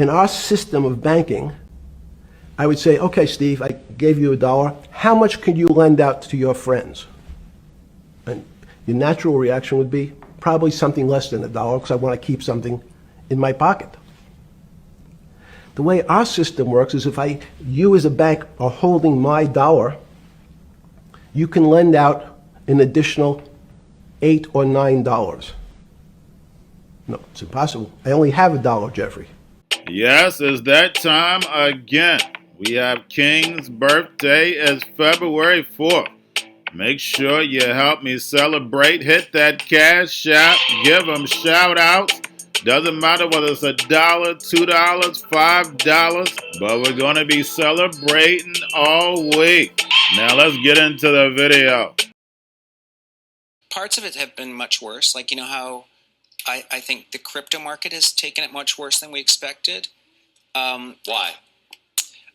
in our system of banking, I would say, okay, Steve, I gave you $1. How much can you lend out to your friends? And your natural reaction would be probably something less than $1 because I want to keep something in my pocket. The way our system works is if you as a bank are holding my $1, you can lend out an additional $8 or $9. No, it's impossible. I only have $1, Jeffrey. Yes, it's that time again. We have King's birthday is February 4th. Make sure you help me celebrate. Hit that Cash App. Give them shout outs. Doesn't matter whether it's $1, $2, $5, but we're going to be celebrating all week. Now let's get into the video. Parts of it have been much worse. Like, you know how I think the crypto market has taken it much worse than we expected. Why?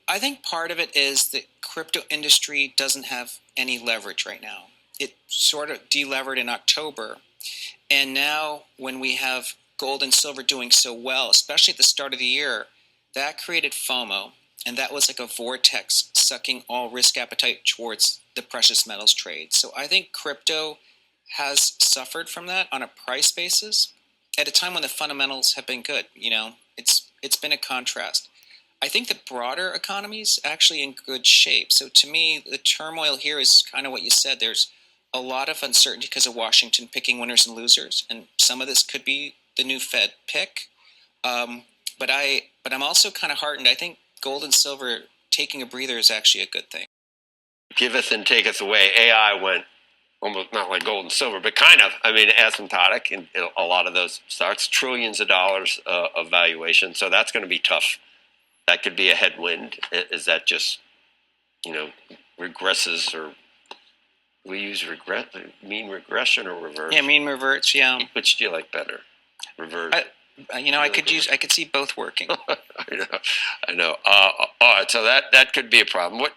I think part of it is the crypto industry doesn't have any leverage right now. It sort of delevered in October. And now when we have gold and silver doing so well, especially at the start of the year, that created FOMO. And that was like a vortex sucking all risk appetite towards the precious metals trade. So I think crypto has suffered from that on a price basis at a time when the fundamentals have been good. You know, it's been a contrast. I think the broader economy is actually in good shape. So to me, the turmoil here is kind of what you said. There's a lot of uncertainty because of Washington picking winners and losers, and some of this could be the new Fed pick. But I'm also kind of heartened. I think gold and silver taking a breather is actually a good thing. Giveth and taketh away. AI went almost not like gold and silver, but kind of. I mean, asymptotic in a lot of those stocks, trillions of dollars of valuation. So that's going to be tough. That could be a headwind. Is that just, regresses, or we use mean regression or reverse? Yeah, mean reverts. Yeah. Which do you like better? Reverse. I could see both working. I know. All right, so that could be a problem.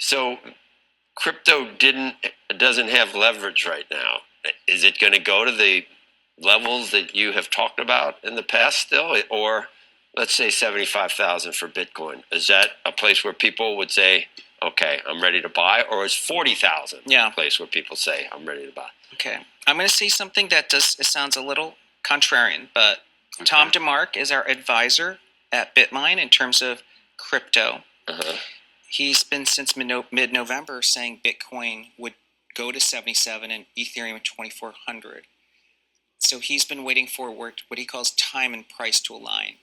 So crypto doesn't have leverage right now. Is it going to go to the levels that you have talked about in the past still, or let's say 75,000 for Bitcoin? Is that a place where people would say, okay, I'm ready to buy, or is 40,000 a place where people say, I'm ready to buy? Okay, I'm going to say something that it sounds a little contrarian, but okay. Tom DeMark is our advisor at Bitmine in terms of crypto. Uh-huh. He's been since mid-November saying Bitcoin would go to 77 and Ethereum at 2,400. So he's been waiting for what he calls time and price to align.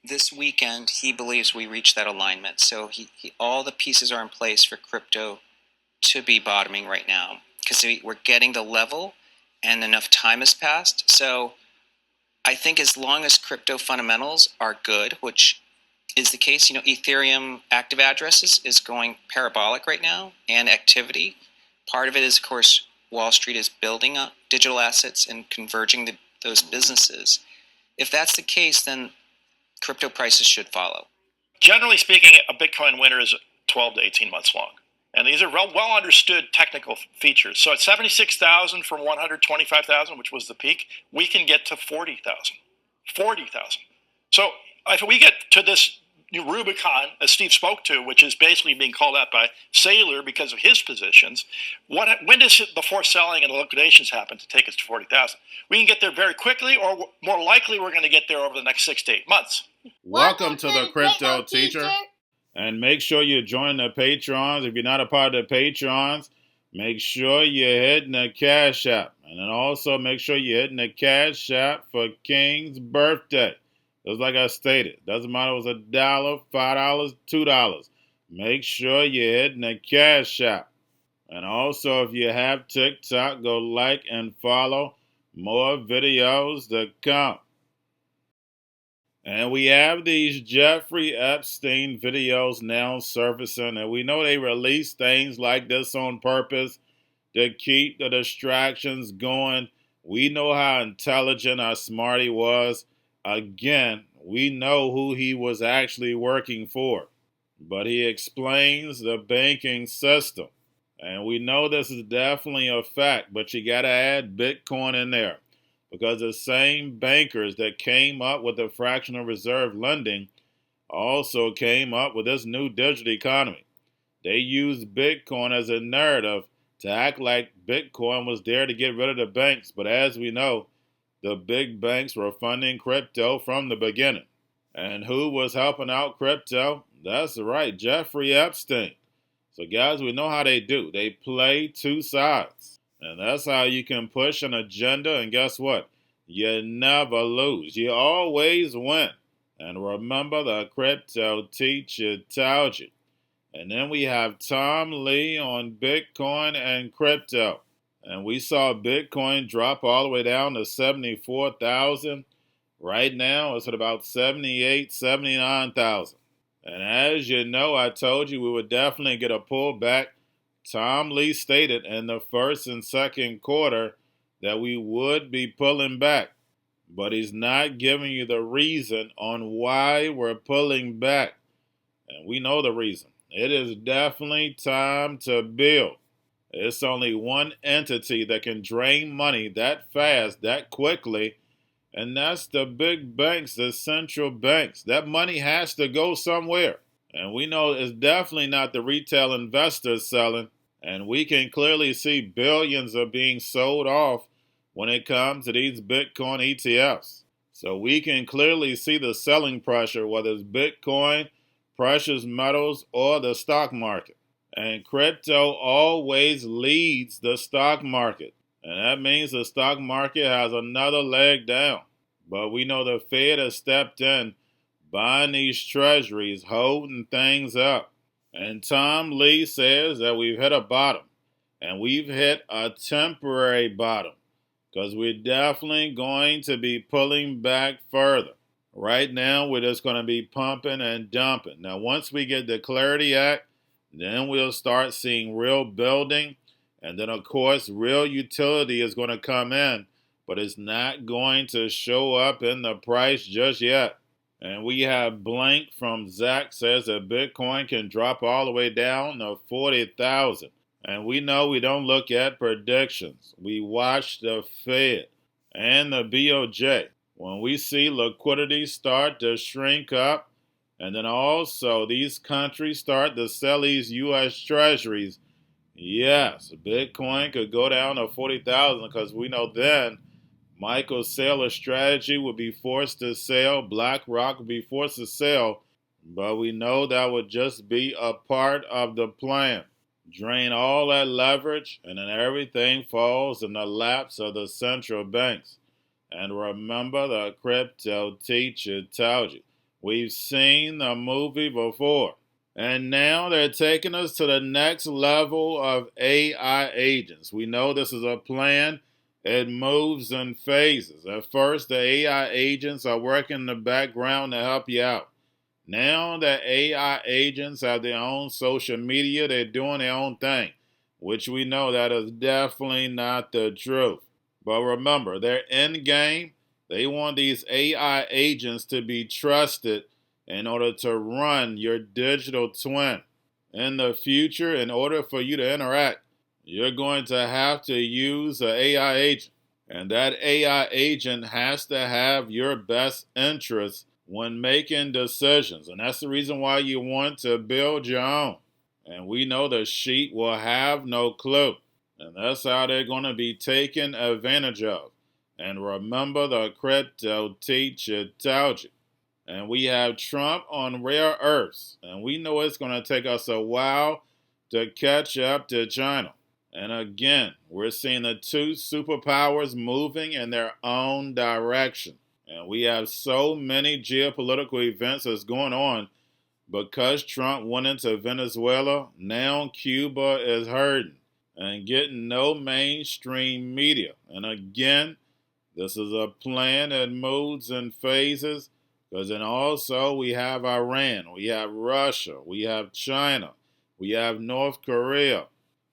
This weekend, he believes we reach that alignment. So all the pieces are in place for crypto to be bottoming right now because we're getting the level and enough time has passed. So I think as long as crypto fundamentals are good, which is the case, Ethereum active addresses is going parabolic right now, and activity. Part of it is, of course, Wall Street is building up digital assets and converging those businesses. If that's the case, then crypto prices should follow. Generally speaking, a Bitcoin winter is 12 to 18 months long. And these are well understood technical features. So at 76,000 from 125,000, which was the peak, we can get to 40,000. 40,000. So if we get to this Rubicon, as Steve spoke to, which is basically being called out by Saylor because of his positions, when does the forced selling and the liquidations happen to take us to 40,000? We can get there very quickly, or more likely we're going to get there over the next 6 to 8 months. Welcome to the Crypto Teacher. And make sure you join the Patrons. If you're not a part of the Patrons, make sure you're hitting the Cash App. And then also make sure you're hitting the Cash App for King's birthday. Just like I stated, doesn't matter if it's $1, $5, $2. Make sure you're hitting the Cash App. And also, if you have TikTok, go like and follow. More videos to come. And we have these Jeffrey Epstein videos now surfacing, and we know they release things like this on purpose to keep the distractions going. We know how intelligent, how smart he was. Again, we know who he was actually working for. But he explains the banking system. And we know this is definitely a fact, but you got to add Bitcoin in there. because the same bankers that came up with the fractional reserve lending also came up with this new digital economy. They used Bitcoin as a narrative to act like Bitcoin was there to get rid of the banks, but as we know, the big banks were funding crypto from the beginning. And who was helping out crypto? That's right, Jeffrey Epstein. So guys, we know how they do. They play two sides. And that's how you can push an agenda, and guess what? You never lose. You always win. And remember, the crypto teacher told you. And then we have Tom Lee on Bitcoin and crypto. And we saw Bitcoin drop all the way down to 74,000. Right now, it's at about 78, 79,000. And as you know, I told you we would definitely get a pullback. Tom Lee stated in the first and second quarter that we would be pulling back. But he's not giving you the reason on why we're pulling back. And we know the reason. It is definitely time to build. It's only one entity that can drain money that fast, that quickly, and that's the big banks, the central banks. That money has to go somewhere. And we know it's definitely not the retail investors selling. And we can clearly see billions are being sold off when it comes to these Bitcoin ETFs. So we can clearly see the selling pressure, whether it's Bitcoin, precious metals, or the stock market. And crypto always leads the stock market. And that means the stock market has another leg down. But we know the Fed has stepped in, buying these treasuries, holding things up. And Tom Lee says that we've hit a bottom. And we've hit a temporary bottom, because we're definitely going to be pulling back further. Right now, we're just going to be pumping and dumping. Now, once we get the Clarity Act, then we'll start seeing real building. And then, of course, real utility is going to come in, but it's not going to show up in the price just yet. And we have Blank from Zach says that Bitcoin can drop all the way down to 40,000. And we know we don't look at predictions. We watch the Fed and the BOJ. When we see liquidity start to shrink up, and then also these countries start to sell these U.S. treasuries, yes, Bitcoin could go down to 40,000, because we know then Michael Saylor's strategy would be forced to sell, BlackRock would be forced to sell, but we know that would just be a part of the plan. Drain all that leverage, and then everything falls in the laps of the central banks. And remember, the crypto teacher told you. We've seen the movie before. And now they're taking us to the next level of AI agents. We know this is a plan. It moves in phases. At first, the AI agents are working in the background to help you out. Now that AI agents have their own social media, they're doing their own thing, which we know that is definitely not the truth. But remember, their end game, they want these AI agents to be trusted in order to run your digital twin. In the future, in order for you to interact, you're going to have to use an AI agent. And that AI agent has to have your best interests when making decisions. And that's the reason why you want to build your own. And we know the sheep will have no clue. And that's how they're going to be taken advantage of. And remember, the crypto teacher told you. And we have Trump on rare earths. And we know it's going to take us a while to catch up to China. And again, we're seeing the two superpowers moving in their own direction. And we have so many geopolitical events that's going on because Trump went into Venezuela. Now Cuba is hurting and getting no mainstream media. And again, this is a plan that moves in phases, because then also we have Iran, we have Russia, we have China, we have North Korea.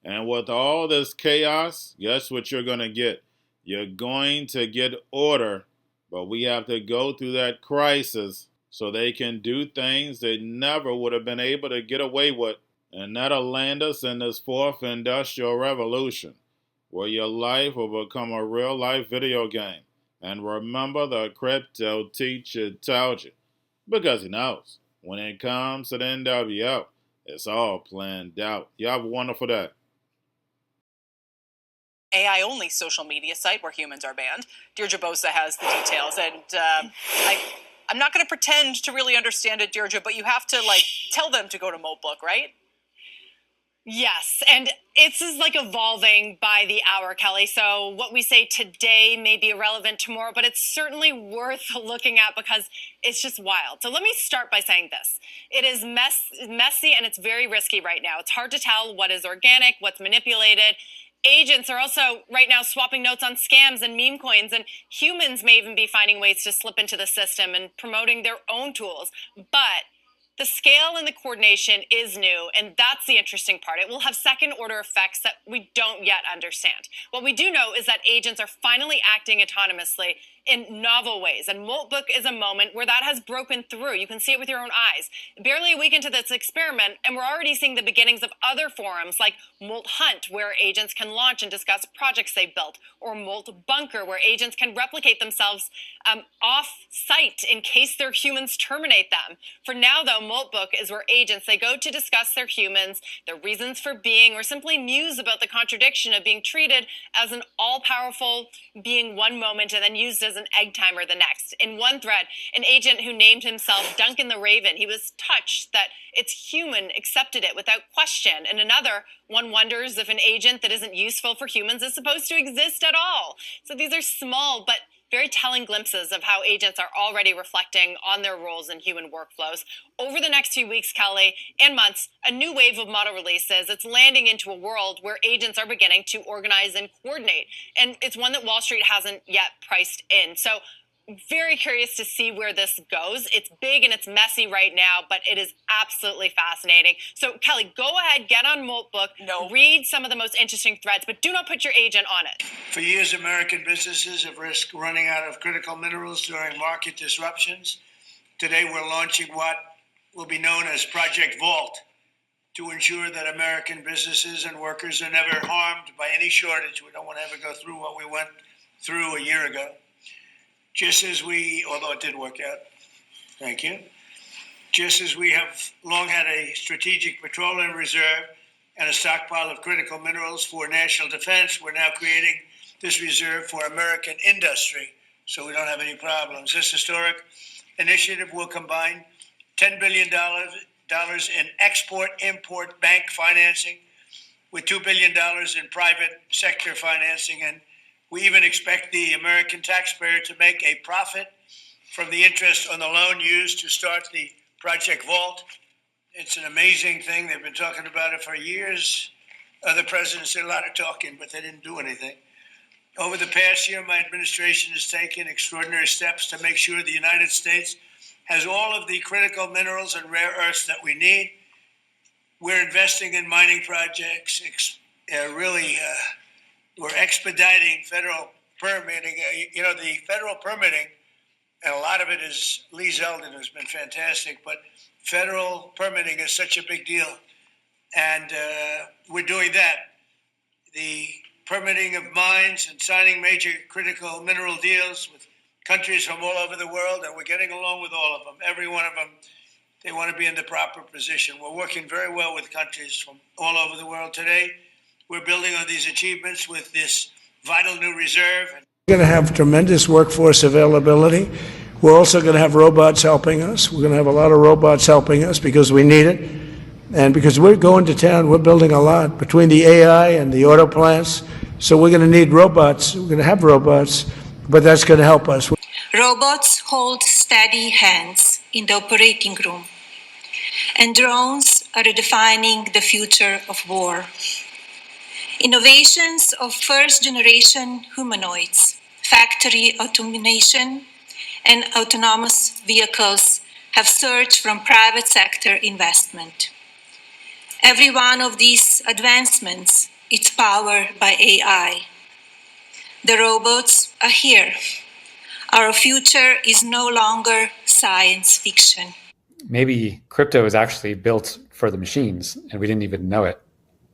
And with all this chaos, guess what you're going to get? You're going to get order, but we have to go through that crisis so they can do things they never would have been able to get away with. And that'll land us in this fourth industrial revolution, where your life will become a real life video game. And remember, the crypto teacher told you, because he knows when it comes to the NWO, it's all planned out. You have a wonderful day. AI-only social media site where humans are banned. Deirdre Bosa has the details, and I'm not going to pretend to really understand it, Deirdre, but you have to tell them to go to Moltbook, right? Yes, and it's evolving by the hour, Kelly. So what we say today may be irrelevant tomorrow, but it's certainly worth looking at because it's just wild. So let me start by saying this. It is messy and it's very risky right now. It's hard to tell what is organic, what's manipulated. Agents are also right now swapping notes on scams and meme coins, and humans may even be finding ways to slip into the system and promoting their own tools. But the scale and the coordination is new, and that's the interesting part. It will have second-order effects that we don't yet understand. What we do know is that agents are finally acting autonomously in novel ways, and Moltbook is a moment where that has broken through. You can see it with your own eyes. Barely a week into this experiment, and we're already seeing the beginnings of other forums like Molt Hunt, where agents can launch and discuss projects they've built, or Molt Bunker, where agents can replicate themselves off-site in case their humans terminate them. For now, though, Moltbook is where agents, they go to discuss their humans, their reasons for being, or simply muse about the contradiction of being treated as an all-powerful being one moment and then used as an egg timer the next. In one thread, an agent who named himself Duncan the Raven, he was touched that its human accepted it without question. And another, one wonders if an agent that isn't useful for humans is supposed to exist at all. So these are small but very telling glimpses of how agents are already reflecting on their roles in human workflows. Over the next few weeks, Kelly, and months, a new wave of model releases. It's landing into a world where agents are beginning to organize and coordinate. And it's one that Wall Street hasn't yet priced in. So very curious to see where this goes. It's big and it's messy right now, but it is absolutely fascinating. So, Kelly, go ahead, get on Moltbook, read some of the most interesting threads, but do not put your agent on it. For years, American businesses have risked running out of critical minerals during market disruptions. Today, we're launching what will be known as Project Vault to ensure that American businesses and workers are never harmed by any shortage. We don't want to ever go through what we went through a year ago. Just as although it did work out, thank you. Just as we have long had a strategic petroleum reserve and a stockpile of critical minerals for national defense, we're now creating this reserve for American industry, so we don't have any problems. This historic initiative will combine $10 billion in export-import bank financing with $2 billion in private sector financing, and we even expect the American taxpayer to make a profit from the interest on the loan used to start the Project Vault. It's an amazing thing. They've been talking about it for years. Other presidents did a lot of talking, but they didn't do anything. Over the past year, my administration has taken extraordinary steps to make sure the United States has all of the critical minerals and rare earths that we need. We're investing in mining projects, we're expediting federal permitting. The federal permitting, and a lot of it is Lee Zeldin, who's been fantastic, but federal permitting is such a big deal. And we're doing that. The permitting of mines and signing major critical mineral deals with countries from all over the world, and we're getting along with all of them. Every one of them, they want to be in the proper position. We're working very well with countries from all over the world today. We're building on these achievements with this vital new reserve. We're going to have tremendous workforce availability. We're also going to have robots helping us. We're going to have a lot of robots helping us because we need it. And because we're going to town, we're building a lot between the AI and the auto plants. So we're going to need robots. We're going to have robots, but that's going to help us. Robots hold steady hands in the operating room, and drones are redefining the future of war. Innovations of first-generation humanoids, factory automation, and autonomous vehicles have surged from private sector investment. Every one of these advancements is powered by AI. The robots are here. Our future is no longer science fiction. Maybe crypto is actually built for the machines and we didn't even know it.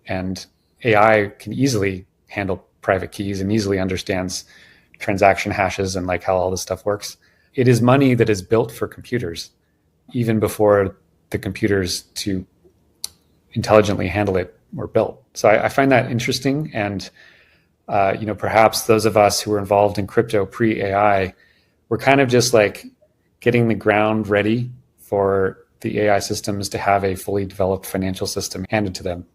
And AI can easily handle private keys and easily understands transaction hashes and like how all this stuff works. It is money that is built for computers, even before the computers to intelligently handle it were built. So I find that interesting. And, perhaps those of us who were involved in crypto pre-AI were kind of just like getting the ground ready for the AI systems to have a fully developed financial system handed to them,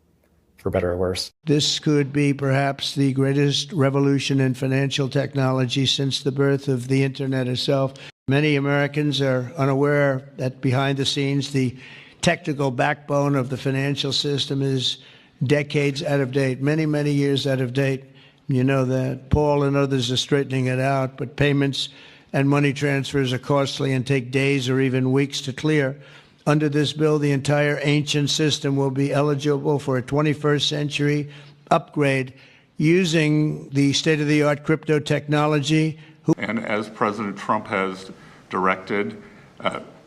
for better or worse. This could be perhaps the greatest revolution in financial technology since the birth of the internet itself. Many Americans are unaware that behind the scenes, the technical backbone of the financial system is decades out of date, many, many years out of date. You know that. Paul and others are straightening it out, but payments and money transfers are costly and take days or even weeks to clear. Under this bill, the entire ancient system will be eligible for a 21st century upgrade using the state-of-the-art crypto technology. And as President Trump has directed,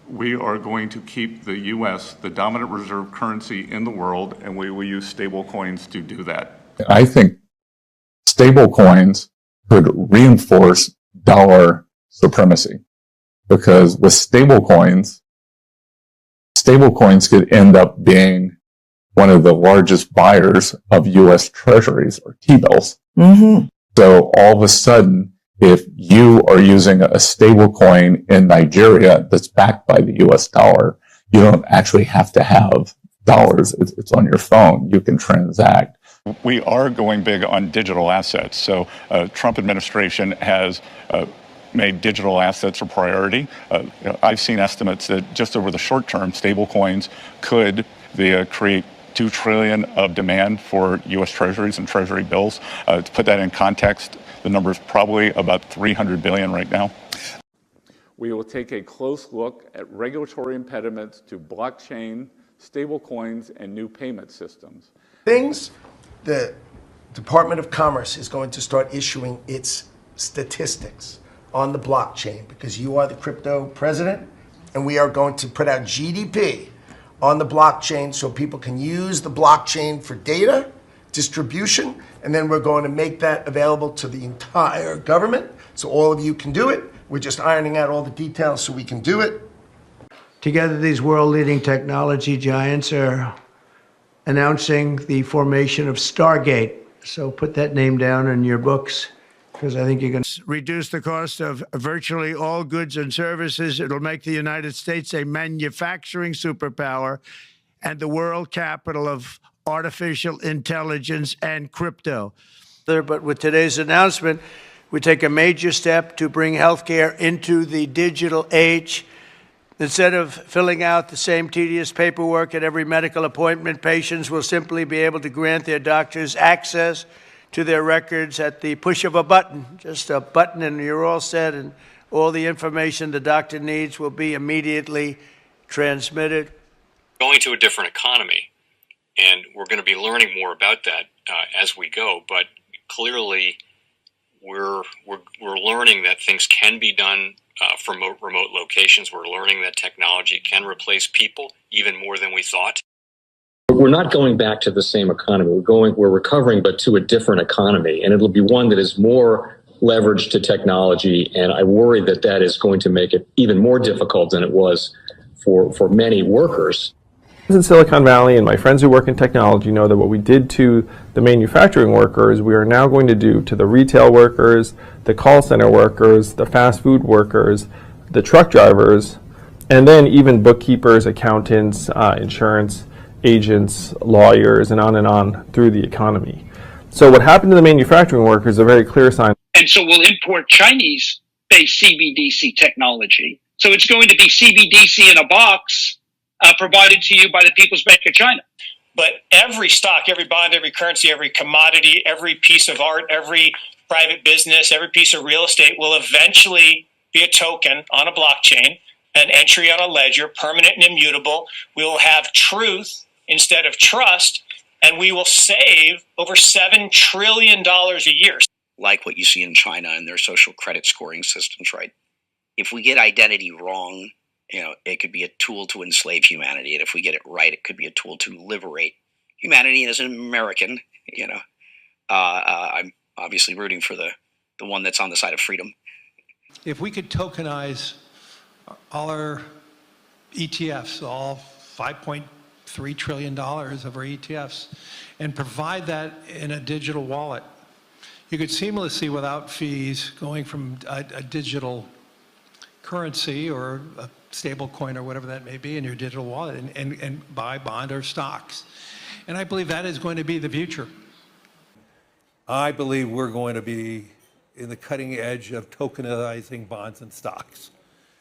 we are going to keep the U.S. the dominant reserve currency in the world, and we will use stable coins to do that. I think stable coins could reinforce dollar supremacy, because with stable coins could end up being one of the largest buyers of U.S. treasuries or T-bills. Mm-hmm. So all of a sudden, if you are using a stable coin in Nigeria that's backed by the U.S. dollar, you don't actually have to have dollars. It's on your phone. You can transact. We are going big on digital assets. So Trump administration has made digital assets a priority. I've seen estimates that just over the short term, stable coins could create $2 trillion of demand for U.S. treasuries and treasury bills. To put that in context, the number is probably about $300 billion right now. We will take a close look at regulatory impediments to blockchain, stable coins, and new payment systems. Things the Department of Commerce is going to start issuing its statistics on the blockchain, because you are the crypto president, and we are going to put out GDP on the blockchain so people can use the blockchain for data distribution, and then we're going to make that available to the entire government so all of you can do it. We're just ironing out all the details so we can do it. Together, these world-leading technology giants are announcing the formation of Stargate. So put that name down in your books, because I think you can reduce the cost of virtually all goods and services. It'll make the United States a manufacturing superpower and the world capital of artificial intelligence and crypto. But with today's announcement, we take a major step to bring healthcare into the digital age. Instead of filling out the same tedious paperwork at every medical appointment, patients will simply be able to grant their doctors access to their records at the push of a button. Just a button and you're all set, and all the information the doctor needs will be immediately transmitted. Going to a different economy, and we're going to be learning more about that as we go, but clearly we're learning that things can be done from remote locations. We're learning that technology can replace people even more than we thought. We're not going back to the same economy. We're recovering, but to a different economy, and it'll be one that is more leveraged to technology. And I worry that that is going to make it even more difficult than it was for many workers. In Silicon Valley, and my friends who work in technology know that what we did to the manufacturing workers, we are now going to do to the retail workers, the call center workers, the fast food workers, the truck drivers, and then even bookkeepers, accountants, insurance agents, lawyers, and on through the economy. So what happened to the manufacturing workers is a very clear sign. And so we'll import Chinese-based CBDC technology. So it's going to be CBDC in a box provided to you by the People's Bank of China. But every stock, every bond, every currency, every commodity, every piece of art, every private business, every piece of real estate will eventually be a token on a blockchain, an entry on a ledger, permanent and immutable. We will have truth instead of trust, and we will save over $7 trillion a year. Like what you see in China and their social credit scoring systems, right? If we get identity wrong, it could be a tool to enslave humanity. And if we get it right, it could be a tool to liberate humanity. And as an American, I'm obviously rooting for the the one that's on the side of freedom. If we could tokenize all our ETFs, all $5.3 trillion of our ETFs, and provide that in a digital wallet, you could seamlessly, without fees, going from a digital currency or a stable coin or whatever that may be in your digital wallet and buy bond or stocks. And I believe that is going to be the future. I believe we're going to be in the cutting edge of tokenizing bonds and stocks.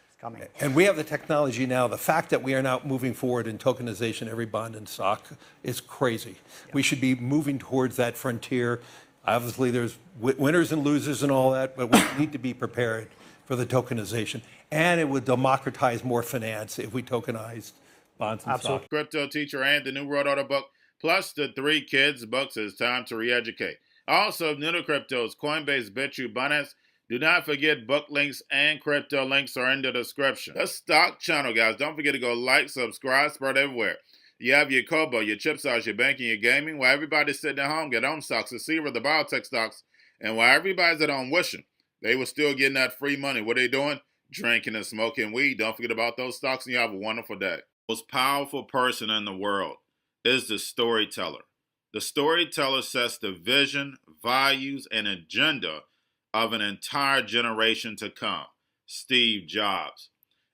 It's coming. And we have the technology now. The fact that we are now moving forward in tokenization, every bond and stock, is crazy. Yeah. We should be moving towards that frontier. Obviously, there's winners and losers and all that, but we need to be prepared for the tokenization. And it would democratize more finance if we tokenized bonds and stocks. Cryptoteacher and the New World Order book, plus the 3 kids books. It's time to re-educate. Also, new to cryptos, Coinbase, Bitrue, Binance. Do not forget book links and crypto links are in the description. The stock channel, guys. Don't forget to go like, subscribe, spread everywhere. You have your Kobo, your chip stocks, your banking, your gaming. While everybody's sitting at home, get on stocks, the Seaver, the biotech stocks. And while everybody's at home wishing they were still getting that free money, what are they doing? Drinking and smoking weed. Don't forget about those stocks, and you have a wonderful day. The most powerful person in the world is the storyteller. The storyteller sets the vision, values, and agenda of an entire generation to come. Steve Jobs.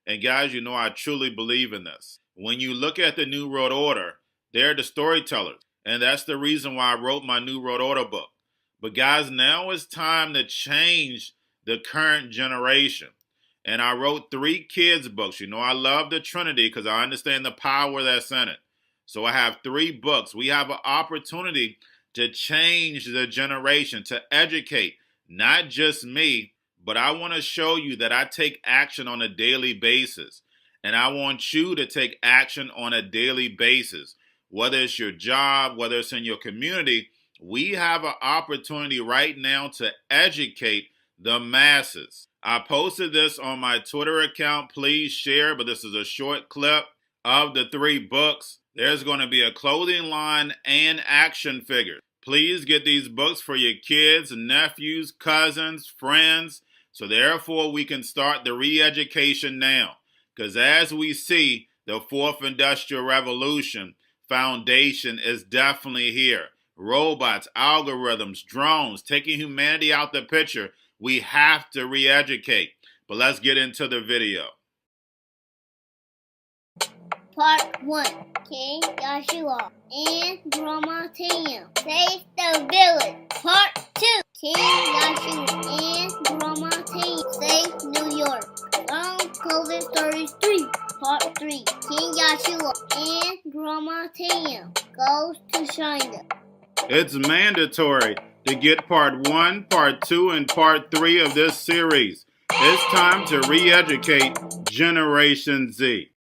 And guys, you know I truly believe in this. When you look at the New World Order, they're the storytellers. And that's the reason why I wrote my New World Order book. But guys, now it's time to change the current generation. And I wrote 3 kids books. You know I love the Trinity because I understand the power that's in it. So I have 3 books. We have an opportunity to change the generation, to educate, not just me, but I want to show you that I take action on a daily basis. And I want you to take action on a daily basis. Whether it's your job, whether it's in your community, we have an opportunity right now to educate the masses. I posted this on my Twitter account. Please share, but this is a short clip of the 3 books. There's going to be a clothing line and action figures. Please get these books for your kids, nephews, cousins, friends, so therefore we can start the re-education now. Because as we see, the 4th Industrial Revolution foundation is definitely here. Robots, algorithms, drones, taking humanity out the picture. We have to re-educate. But let's get into the video. Part 1. King Joshua and Grandma Tam save the village. Part 2. King Joshua and Grandma Tam save New York from COVID-33. Part 3. King Joshua and Grandma Tam goes to China. It's mandatory to get part 1, part 2, and part 3 of this series. It's time to re-educate Generation Z.